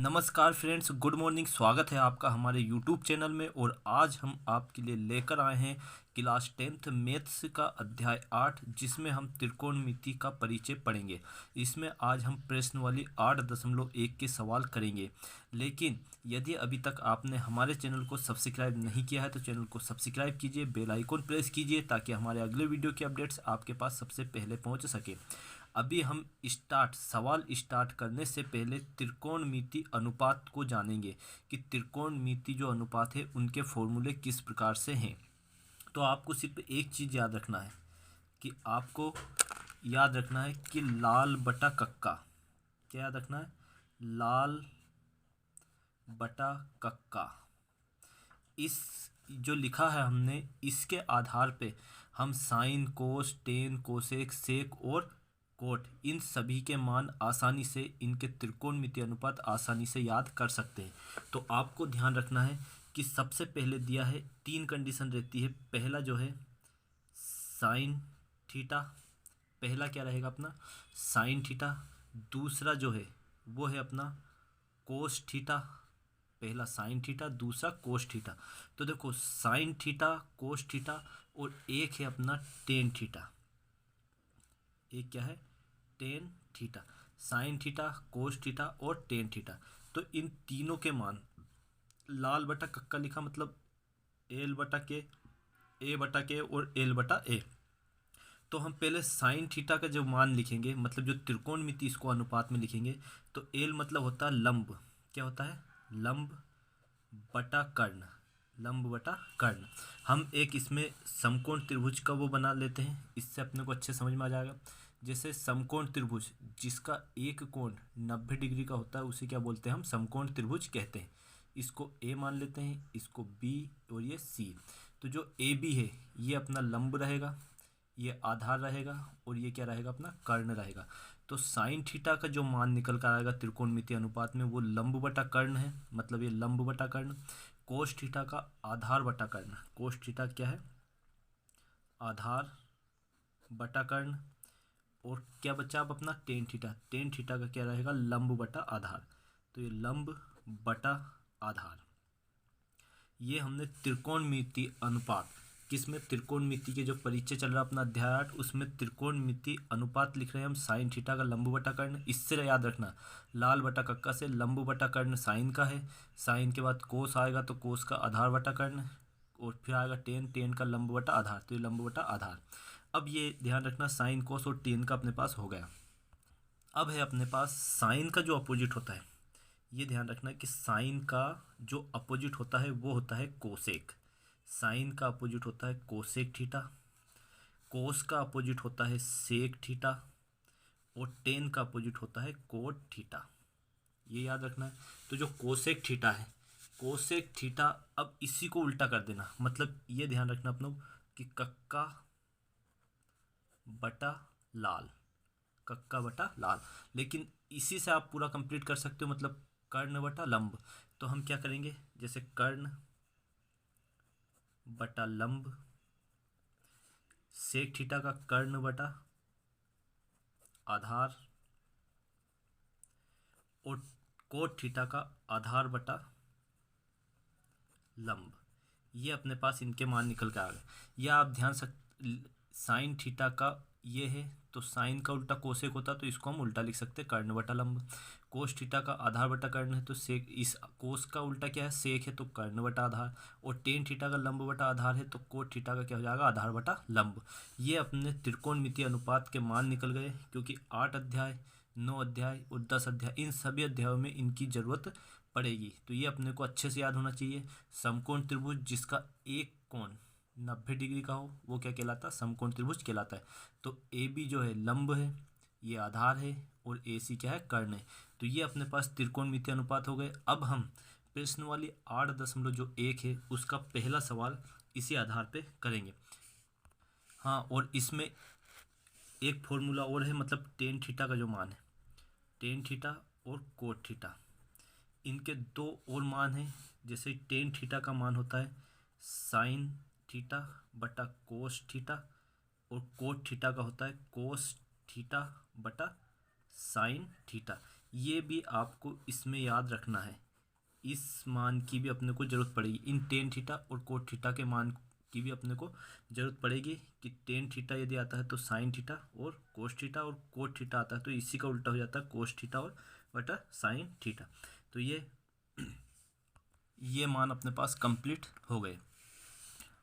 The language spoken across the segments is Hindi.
नमस्कार फ्रेंड्स, गुड मॉर्निंग। स्वागत है आपका हमारे यूट्यूब चैनल में। और आज हम आपके लिए लेकर आए हैं क्लास 10th मैथ्स का अध्याय 8, जिसमें हम त्रिकोणमिति का परिचय पढ़ेंगे। इसमें आज हम प्रश्नावली 8.1 के सवाल करेंगे। लेकिन यदि अभी तक आपने हमारे चैनल को सब्सक्राइब नहीं किया है तो चैनल को सब्सक्राइब कीजिए, बेल आइकन प्रेस कीजिए ताकि हमारे अगले वीडियो के अपडेट्स आपके पास सबसे पहले पहुँच सके। अभी हम सवाल स्टार्ट करने से पहले त्रिकोणमिति अनुपात को जानेंगे कि त्रिकोणमिति जो अनुपात है उनके फॉर्मूले किस प्रकार से हैं। तो आपको सिर्फ एक चीज़ याद रखना है कि आपको याद रखना है कि लाल बटा कक्का, क्या याद रखना है? लाल बटा कक्का। इस जो लिखा है हमने, इसके आधार पे हम sign, cos, tan, cosec, sec और कोट, इन सभी के मान आसानी से, इनके त्रिकोणमिति अनुपात आसानी से याद कर सकते हैं। तो आपको ध्यान रखना है कि सबसे पहले दिया है, तीन कंडीशन रहती है। पहला जो है साइन थीटा, पहला क्या रहेगा अपना साइन थीटा। दूसरा जो है वो है अपना कोस थीटा, पहला साइन थीटा, दूसरा कोस थीटा। तो देखो साइन थीटा, कोस थीटा और एक है अपना टेन थीटा। एक क्या है? Tan theta. Sine theta, cos theta और टेन थीटा। तो इन तीनों के मान, लाल बटा कक्का लिखा मतलब एल बटा के, ए बटा के और एल बटा ए। तो हम पहले साइन थीटा का जो मान लिखेंगे, मतलब जो त्रिकोणमिति इसको अनुपात में लिखेंगे, तो एल मतलब होता है लंब। क्या होता है? लंब बटा कर्ण, लंब बटा कर्ण। हम एक इसमें समकोण त्रिभुज का वो बना लेते हैं, इससे अपने को अच्छे समझ में आ जाएगा। जैसे समकोण त्रिभुज जिसका एक कोण 90 डिग्री का होता है, उसे क्या बोलते हैं? हम समकोण त्रिभुज कहते हैं। इसको ए मान लेते हैं, इसको बी और ये सी। तो जो ए बी है ये अपना लंब रहेगा, ये आधार रहेगा और ये क्या रहेगा? अपना कर्ण रहेगा। तो साइन थीटा का जो मान निकल कर आएगा त्रिकोणमिति अनुपात में, वो लंब बटा कर्ण है, मतलब ये लंब बटा कर्ण। कोस थीटा का आधार बटा कर्ण, कोस थीटा क्या है? आधार बटा कर्ण। और क्या बचा अब अपना टेन थीटा, टेन थीटा का क्या रहेगा? लंब बटा आधार। तो ये लंब बटा आधार। ये हमने त्रिकोणमिति अनुपात, किसमें? त्रिकोणमिति के जो परिचय चल रहा है अपना अध्याय 8, उसमें त्रिकोणमिति अनुपात लिख रहे हैं हम। साइन थीटा का लंब बटा कर्ण, इससे याद रखना लाल बटा कक्का से लंब बटा कर्ण साइन का है। साइन के बाद कोस आएगा तो कोस का आधार बटा कर्ण, और फिर आएगा टेन, टेन का लंब बटा आधार, तो ये लंब बटा आधार। अब ये ध्यान रखना साइन, कोस और टेन का अपने पास हो गया। अब है अपने पास साइन का जो अपोजिट होता है, ये ध्यान रखना कि साइन का जो अपोजिट होता है वो होता है कोसेक। साइन का अपोजिट होता है कोसेक थीटा, कोस का अपोजिट होता है सेक थीटा और टेन का अपोजिट होता है कोट थीटा। ये याद रखना है। तो जो कोसेक थीटा है, कोसेक थीटा, अब इसी को उल्टा कर देना, मतलब ये ध्यान रखना अपनों कि कक्का बटा लाल, कक्का बटा लाल। लेकिन इसी से आप पूरा कंप्लीट कर सकते हो, मतलब कर्ण बटा लंब। तो हम क्या करेंगे? जैसे कर्ण बटा लंब, सेक थीटा का कर्ण बटा आधार और कोट थीटा का आधार बटा लंब। ये अपने पास इनके मान निकल के आ गए। या आप ध्यान साइन थीटा का ये है, तो साइन का उल्टा कोसेक होता, तो इसको हम उल्टा लिख सकते हैं कर्ण बटा लंब। कोस थीटा का आधार बटा कर्ण है, तो सेक, इस कोस का उल्टा क्या है? सेक है, तो कर्ण बटा आधार। और टेन थीटा का लंब बटा आधार है, तो कोट थीटा का क्या हो जाएगा? आधार बटा लंब। ये अपने त्रिकोणमिति अनुपात के मान निकल गए, क्योंकि 8 अध्याय, 9 अध्याय और 10 अध्याय, इन सभी अध्यायों में इनकी जरूरत पड़ेगी। तो ये अपने को अच्छे से याद होना चाहिए। समकोण त्रिभुज जिसका एक कोण 90 डिग्री का हो, वो क्या कहलाता है? समकोण त्रिभुज कहलाता है। तो ए बी जो है लंब है, ये आधार है, और ए सी क्या है? कर्ण है। तो ये अपने पास त्रिकोणमिति अनुपात हो गए। अब हम प्रश्नावली 8.1 है उसका पहला सवाल इसी आधार पे करेंगे। हाँ, और इसमें एक फॉर्मूला और है, मतलब टेन थीटा का जो मान है, टेन थीटा और कोट थीटा, इनके दो और मान हैं। जैसे टेन थीटा का मान होता है साइन थीटा बटा कोस थीटा, और कोट थीटा का होता है कोस थीटा बटा साइन थीटा। ये भी आपको इसमें याद रखना है, इस मान की भी अपने को ज़रूरत पड़ेगी। इन टेन थीटा और कोट थीटा के मान की भी अपने को ज़रूरत पड़ेगी कि टेन थीटा यदि आता है तो साइन थीटा, और कोस थीटा और कोट थीटा आता है तो इसी का उल्टा हो जाता है कोस थीटा और बटा साइन थीटा। तो ये मान अपने पास कंप्लीट हो गए।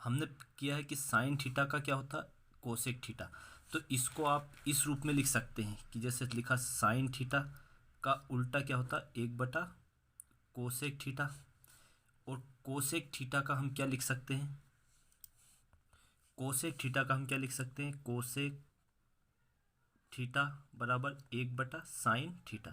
हमने किया है कि साइन थीटा का क्या होता है कोसेक थीटा, तो इसको आप इस रूप में लिख सकते हैं कि जैसे लिखा साइन थीटा का उल्टा क्या होता है 1 बटा कोसेक थीटा, और कोसेक थीटा का हम क्या लिख सकते हैं, कोसेक थीटा का हम क्या लिख सकते हैं, कोसेक थीटा बराबर 1 बटा साइन थीटा।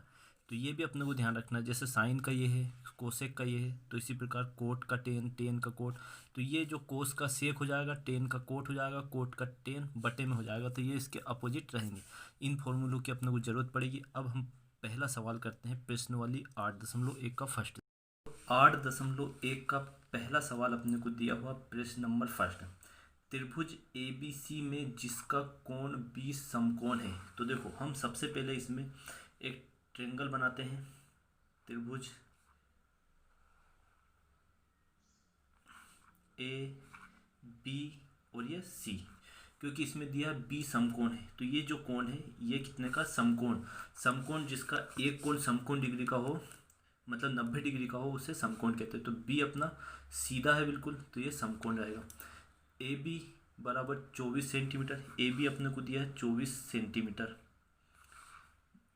तो ये भी अपने को ध्यान रखना है, जैसे साइन का ये है कोसेक का ये है, तो इसी प्रकार कोट का टेन, टेन का कोट, तो ये जो कोस का सेक हो जाएगा, टेन का कोट हो जाएगा, कोट का टेन बटे में हो जाएगा, तो ये इसके अपोजिट रहेंगे। इन फॉर्मूलों की अपने को ज़रूरत पड़ेगी। अब हम पहला सवाल करते हैं प्रश्न वाली 8.1 का फर्स्ट। 8.1 का पहला सवाल अपने को दिया हुआ प्रश्न नंबर फर्स्ट, त्रिभुज ABC में जिसका कोण 20 समकोण है। तो देखो हम सबसे पहले इसमें एक ट्रायंगल बनाते हैं, त्रिभुज AB और ये C, क्योंकि इसमें दिया है 20 समकोण है, तो ये जो कोण है ये कितने का समकोण, समकोण जिसका एक कोण समकोण डिग्री का हो, मतलब 90 डिग्री का हो, उसे समकोण कहते हैं। तो B अपना सीधा है बिल्कुल, तो ये समकोण रहेगा। AB बराबर 24 सेंटीमीटर, AB अपने को दिया है 24 सेंटीमीटर,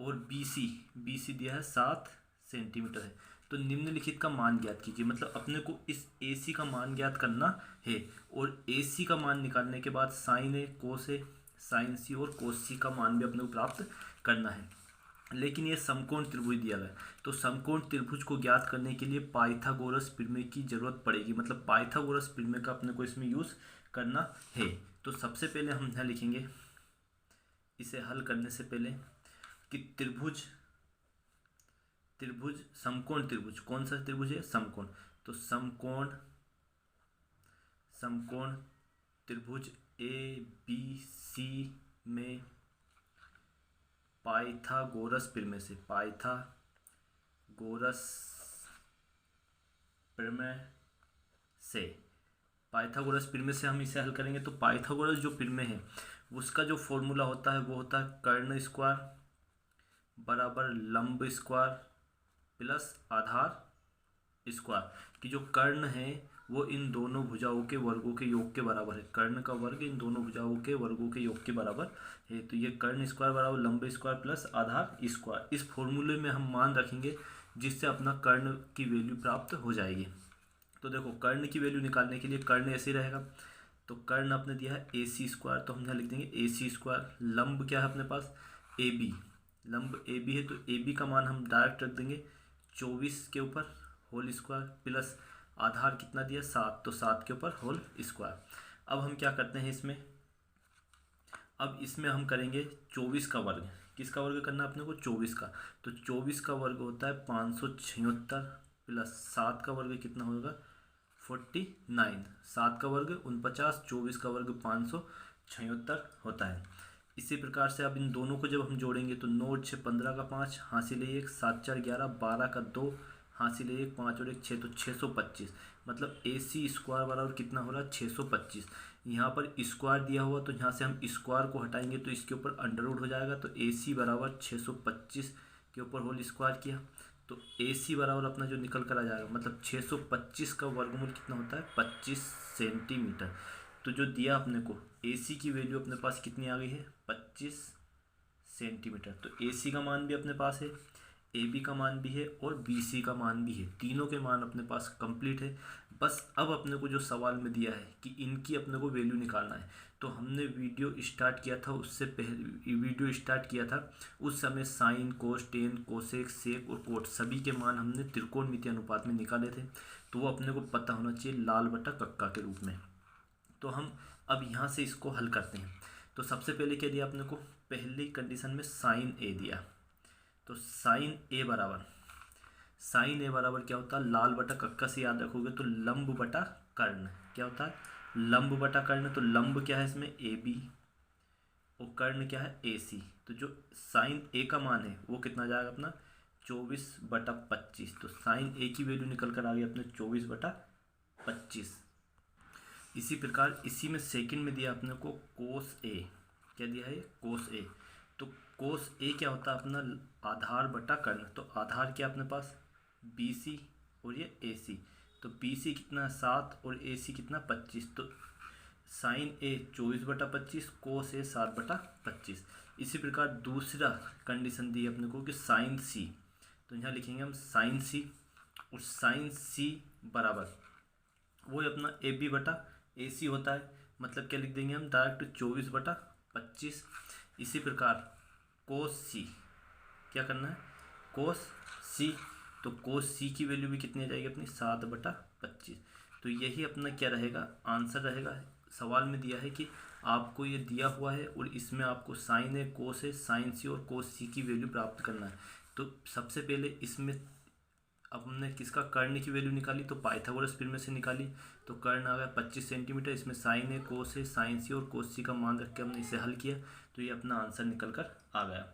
और BC दिया है 7 सेंटीमीटर है। तो निम्नलिखित का मान ज्ञात कीजिए, मतलब अपने को इस AC का मान ज्ञात करना है, और AC का मान निकालने के बाद sine A cos A sine C और कोस C का मान भी अपने को प्राप्त करना है। लेकिन ये समकोण त्रिभुज दिया गया है, तो समकोण त्रिभुज को ज्ञात करने के लिए पाइथागोरस प्रमेय की जरूरत पड़ेगी, मतलब पाइथागोरस प्रमेय का अपने को इसमें यूज करना है। तो सबसे पहले हम यहाँ लिखेंगे, इसे हल करने से पहले, कि त्रिभुज समकोण त्रिभुज, कौन सा त्रिभुज है समकोण, तो समकोण त्रिभुज ABC में पाइथागोरस प्रमेय से हम इसे हल करेंगे। तो पाइथागोरस जो प्रमेय है उसका जो फॉर्मूला होता है वो होता है कर्ण स्क्वायर बराबर लंब स्क्वायर प्लस आधार स्क्वायर, कि जो कर्ण है वो इन दोनों भुजाओं के वर्गों के योग के बराबर है, कर्ण का वर्ग इन दोनों भुजाओं के वर्गों के योग के बराबर है। तो ये कर्ण स्क्वायर बराबर लंब स्क्वायर प्लस आधार स्क्वायर, इस फॉर्मूले में हम मान रखेंगे जिससे अपना कर्ण की वैल्यू प्राप्त हो जाएगी। तो देखो कर्ण की वैल्यू निकालने के लिए कर्ण ऐसे रहेगा, तो कर्ण अपने दिया है AC स्क्वायर, तो हम यहाँ लिख देंगे AC स्क्वायर, लंब क्या है अपने पास AB, लंब AB है, तो AB का मान हम डायरेक्ट रख देंगे 24 के ऊपर होल स्क्वायर प्लस आधार कितना दिया 7, तो 7 के ऊपर होल स्क्वायर। अब हम क्या करते हैं इसमें, अब इसमें हम करेंगे 24 का वर्ग, किसका वर्ग करना है अपने को 24 का, तो 24 का वर्ग होता है 576 प्लस 7 का वर्ग कितना होगा 49, 7 का वर्ग 49, 24 का वर्ग 576 होता है। इसी प्रकार से अब इन दोनों को जब हम जोड़ेंगे तो 9 6 15 का 5 हासिल 1 7 4 11 12 का 2 हासिल 1 5 और 1 6, तो 625, मतलब AC स्क्वायर बराबर कितना हो रहा है 625। यहाँ पर स्क्वायर दिया हुआ तो यहाँ से हम स्क्वायर को हटाएंगे तो इसके ऊपर अंडर रूट हो जाएगा, तो AC बराबर 625 के ऊपर होल स्क्वायर किया, तो AC बराबर अपना जो निकल कर आ जाएगा, मतलब 625 का वर्गमूल कितना होता है 25 सेंटीमीटर। तो जो दिया अपने को AC की वैल्यू अपने पास कितनी आ गई है 25 सेंटीमीटर। तो AC का मान भी अपने पास है, AB का मान भी है और BC का मान भी है, तीनों के मान अपने पास कंप्लीट है। बस अब अपने को जो सवाल में दिया है कि इनकी अपने को वैल्यू निकालना है, तो हमने वीडियो स्टार्ट किया था, उससे पहले वीडियो स्टार्ट किया था उस समय sine cos tan cosec sec और कोट सभी के मान हमने त्रिकोणमितीय अनुपात में निकाले थे, तो वो अपने को पता होना चाहिए लाल बटा कक्का के रूप में। तो हम अब यहाँ से इसको हल करते हैं। तो सबसे पहले क्या दिया अपने को, पहली कंडीशन में साइन A दिया, तो साइन A बराबर क्या होता है लाल बटा कक्का से याद रखोगे तो लंब बटा कर्ण, क्या होता है लंब बटा कर्ण, तो लंब क्या है इसमें AB और कर्ण क्या है AC, तो जो साइन A का मान है वो कितना जाएगा अपना 24/25। तो साइन ए की वैल्यू निकल कर आ गई अपने 24/25। इसी प्रकार इसी में सेकंड में दिया अपने को कोस ए। क्या दिया है? कोस ए। तो कोस ए क्या होता है अपना? आधार बटा कर्ण। तो आधार क्या अपने पास? बी सी और ये ए सी। तो बी सी कितना? 7 और ए सी कितना? 25। तो साइन ए 24/25, कोस ए 7/25। इसी प्रकार दूसरा कंडीशन दी अपने को कि साइन सी। तो यहाँ लिखेंगे हम साइन सी, और साइन सी बराबर वो अपना ए बी बटा ए सी होता है। मतलब क्या लिख देंगे हम? डायरेक्ट 24/25। इसी प्रकार कोस सी, क्या करना है? कोस सी। तो कोस सी की वैल्यू भी कितनी आ जाएगी अपनी? 7/25। तो यही अपना क्या रहेगा? आंसर रहेगा। सवाल में दिया है कि आपको ये दिया हुआ है और इसमें आपको साइन है, कोस है, साइन सी और कोस सी की वैल्यू प्राप्त करना है। तो सबसे पहले इसमें अब हमने किसका? कर्ण की वैल्यू निकाली, तो पाइथागोरस प्रमेय से निकाली। तो कर्ण आ गया 25 सेंटीमीटर। इसमें साइन है, कोस है, साइन सी और कोस सी का मान रख के हमने इसे हल किया। तो ये अपना आंसर निकल कर आ गया।